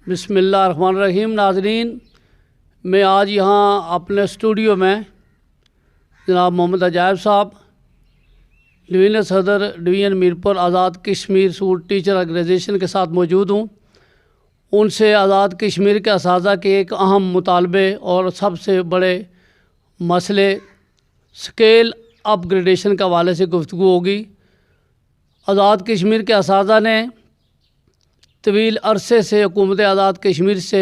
बिस्मिल्लाहिर्रहमानिर्रहीम। नाज़रीन, मैं आज यहाँ अपने स्टूडियो में जनाब मोहम्मद अजायब साहब, डिवीज़न सदर division Mirpur Azad Kashmir school teacher organisation के साथ मौजूद हूँ। उनसे आज़ाद कश्मीर के असातिज़ा के एक अहम मुतालबे और सबसे बड़े मसले स्केल अपग्रेडेशन के हवाले से गुफ्तगू होगी। आज़ाद कश्मीर के असातिज़ा ने तवील अरसे से हुकूमत आज़ाद कश्मीर से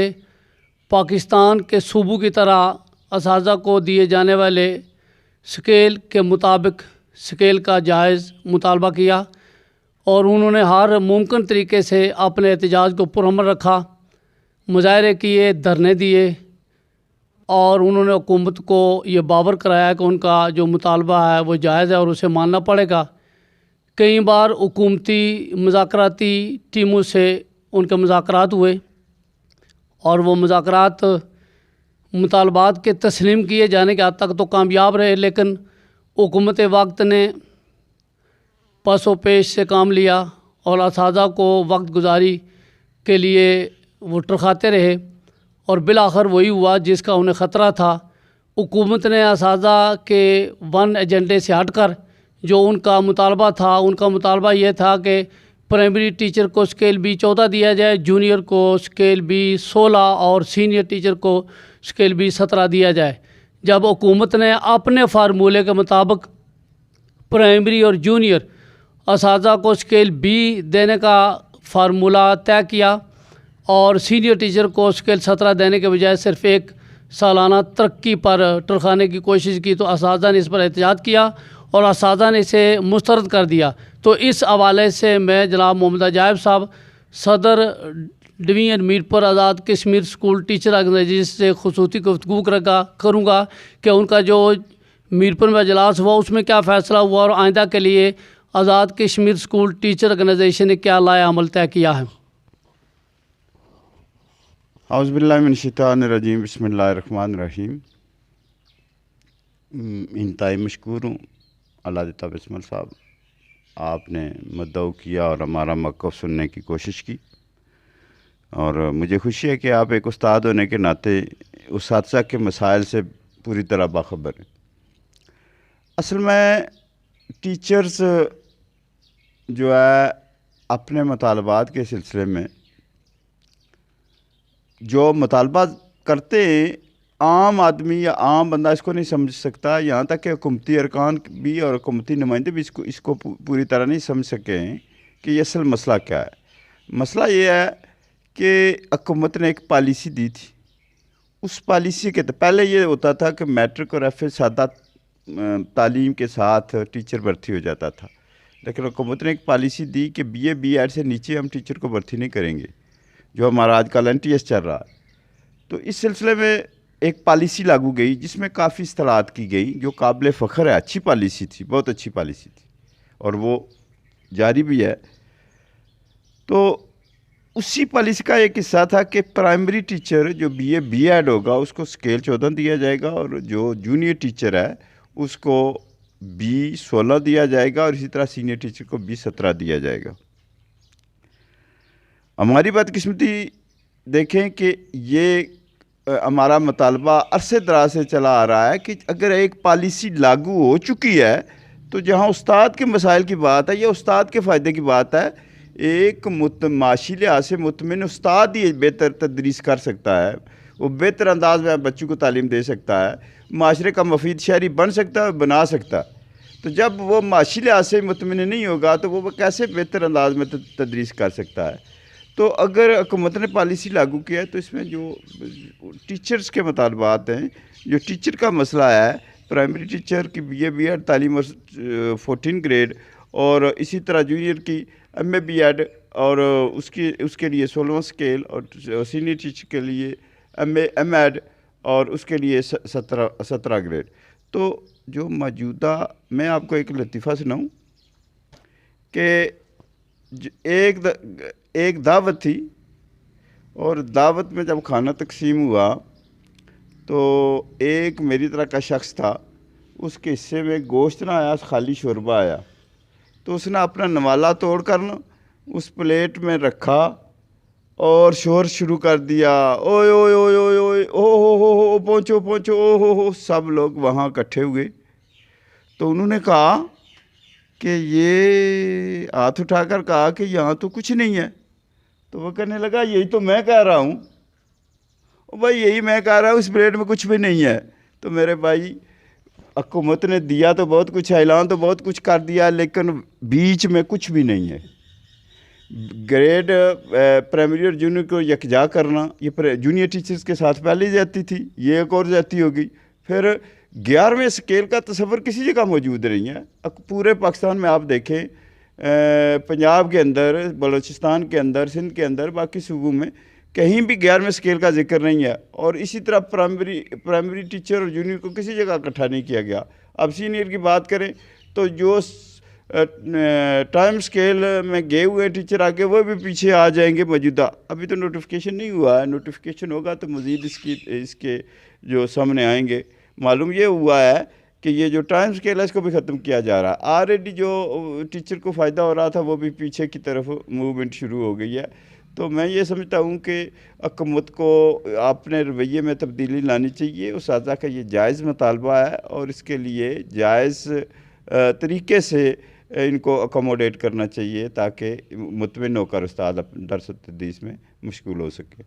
पाकिस्तान के सूबों की तरह असातिज़ा को दिए जाने वाले स्केल के मुताबिक स्केल का जायज़ मुतालबा किया और उन्होंने हर मुमकिन तरीके से अपने एहतजाज को पुरअमन रखा, मुजाहरे किए, धरने दिए और उन्होंने हुकूमत को ये बावर कराया कि उनका जो मुतालबा है वो जायज़ है और उसे मानना पड़ेगा। कई बार हुकूमती मुज़ाकराती टीमों से उनके मुज़ाकरात हुए और वो मुज़ाकरात मुतालबात के तस्लीम किए जाने के हद तक तो कामयाब रहे, लेकिन हुकूमत वक्त ने पसो पेश से काम लिया और असातिज़ा को वक्त गुजारी के लिए वो टरखाते रहे और बिलाखिर वही हुआ जिसका उन्हें ख़तरा था। हुकूमत ने असातिज़ा के वन एजेंडे से हटकर जो उनका मुतालबा था, उनका मुतालबा ये था कि प्राइमरी टीचर को स्केल बी 14 दिया जाए, जूनियर को स्केल बी 16 और सीनियर टीचर को स्केल बी 17 दिया जाए। जब हुकूमत ने अपने फार्मूले के मुताबिक प्राइमरी और जूनियर असातिज़ा को स्केल बी देने का फार्मूला तय किया और सीनियर टीचर को स्केल 17 देने के बजाय सिर्फ़ एक सालाना तरक्की पर टरखाने की कोशिश की, तो असातिज़ा ने इस पर एहतजाज किया और असातिज़ा ने इसे मुस्तरद कर दिया। तो इस हवाले से मैं जनाब मोहम्मद अजायब साहब, सदर division Mirpur Azad Kashmir school teacher organisation से खुसूसी गुफ्तगू करूँगा कि उनका जो मीरपुर में इजलास हुआ उसमें क्या फ़ैसला हुआ और आइंदा के लिए Azad Kashmir school teacher organisation ने क्या लाया अमल तय किया है। औज़ुबिल्लाहिमिनश्शैतानिर्रजीम, बिस्मिल्लाहिर्रहमानिर्रहीम। इंतहाई मशकूर हूँ अल्लाह बिस्मिल साहब, आपने मदऊ किया और हमारा मौक़िफ़ सुनने की कोशिश की और मुझे खुशी है कि आप एक उस्ताद होने के नाते उस्ताद के मसाइल से पूरी तरह बाखबर हैं। असल में टीचर्स जो है अपने मुतालबात के सिलसिले में जो मुतालबा करते हैं, आम आदमी या आम बंदा इसको नहीं समझ सकता, यहाँ तक कि हुकूमती अरकान भी और हुकूमती नुमाइंदे भी इसको पूरी तरह नहीं समझ सके हैं कि ये असल मसला क्या है। मसला ये है कि हुकूमत ने एक पॉलिसी दी थी, उस पॉलिसी के तो पहले ये होता था कि मैट्रिक और एफ सादा तालीम के साथ टीचर भर्ती हो जाता था, लेकिन हुकूमत ने एक पॉलिसी दी कि BA BEd से नीचे हम टीचर को भर्ती नहीं करेंगे, जो हमारा आजकल NTS चल रहा है। तो इस सिलसिले में एक पॉलिसी लागू गई जिसमें काफ़ी इस्तेलाहत की गई, जो काबिल फ़ख्र है, अच्छी पॉलिसी थी, बहुत अच्छी पॉलिसी थी और वो जारी भी है। तो उसी पॉलिसी का एक हिस्सा था कि प्राइमरी टीचर जो BA BEd होगा उसको स्केल 14 दिया जाएगा और जो जूनियर टीचर है उसको B 16 दिया जाएगा और इसी तरह सीनियर टीचर को B 17 दिया जाएगा। हमारी बदकिस्मती देखें कि ये हमारा मुतालबा अरसे दराज से चला आ रहा है कि अगर एक पॉलिसी लागू हो चुकी है तो जहाँ उस्ताद के मसाइल की बात है या उस्ताद के फ़ायदे की बात है, एक माशी लिहाज से मुतमिन उस्ताद ही बेहतर तदरीस कर सकता है, वो बेहतर अंदाज में बच्चों को तालीम दे सकता है, माशरे का मुफीद शहरी बन सकता है, बना सकता है। तो जब वो माशी लिहाज से मुतमिन नहीं होगा तो वो कैसे बेहतर अंदाज में तदरीस कर सकता है। तो अगर हुकूमत ने पॉलिसी लागू किया है तो इसमें जो टीचर्स के मुतालबात हैं, जो टीचर का मसला है, प्राइमरी टीचर की BA BEd तालीम 14 ग्रेड और इसी तरह जूनियर की MA BEd और उसके लिए 16वां स्केल और सीनियर टीचर के लिए MA MEd और उसके लिए 17 ग्रेड। तो जो मौजूदा, मैं आपको एक लतीफ़ा सुनाऊँ कि एक दावत थी और दावत में जब खाना तकसीम हुआ तो एक मेरी तरह का शख्स था, उसके हिस्से में गोश्त ना आया, खाली शोरबा आया। तो उसने अपना नवाला तोड़ कर ना उस प्लेट में रखा और शोर शुरू कर दिया, ओए ओए ओए ओए ओए, ओ हो पहुँचो पहुँचो, ओ हो। सब लोग वहाँ इकट्ठे हुए। तो उन्होंने कहा कि ये हाथ उठाकर कहा कि यहाँ तो कुछ नहीं है। तो वो कहने लगा यही तो मैं कह रहा हूँ, भाई यही मैं कह रहा हूँ, इस प्लेट में कुछ भी नहीं है। तो मेरे भाई, हुकूमत ने दिया तो बहुत कुछ है, ऐलान तो बहुत कुछ कर दिया, लेकिन बीच में कुछ भी नहीं है। ग्रेड प्राइमरी और जूनियर को यकजा करना, ये जूनियर टीचर्स के साथ पहले ही जाती थी, ये एक और जाती होगी। फिर 11वें स्केल का तस्वर किसी जगह मौजूद नहीं है। पूरे पाकिस्तान में आप देखें, पंजाब के अंदर, बलूचिस्तान के अंदर, सिंध के अंदर, बाकी सूबों में कहीं भी 11वें स्केल का जिक्र नहीं है। और इसी तरह प्राइमरी टीचर और जूनियर को किसी जगह इकट्ठा नहीं किया गया। अब सीनियर की बात करें तो जो टाइम स्केल में गए हुए टीचर आगे वो भी पीछे आ जाएंगे मौजूदा। अभी तो नोटिफिकेशन नहीं हुआ है, नोटिफिकेशन होगा तो मज़ीद इसके जो सामने आएंगे। मालूम ये हुआ है कि ये जो टाइम स्केल है इसको भी ख़त्म किया जा रहा है। ऑलरेडी जो टीचर को फ़ायदा हो रहा था वो भी पीछे की तरफ मूवमेंट शुरू हो गई है। तो मैं ये समझता हूँ कि हुकूमत को अपने रवैये में तब्दीली लानी चाहिए। उस्ताज़ा का ये जायज़ मुतालबा है और इसके लिए जायज़ तरीके से इनको अकोमोडेट करना चाहिए ताकि मुतमिन होकर उस्ताद दर्स तदरीस में मशगूल हो सके।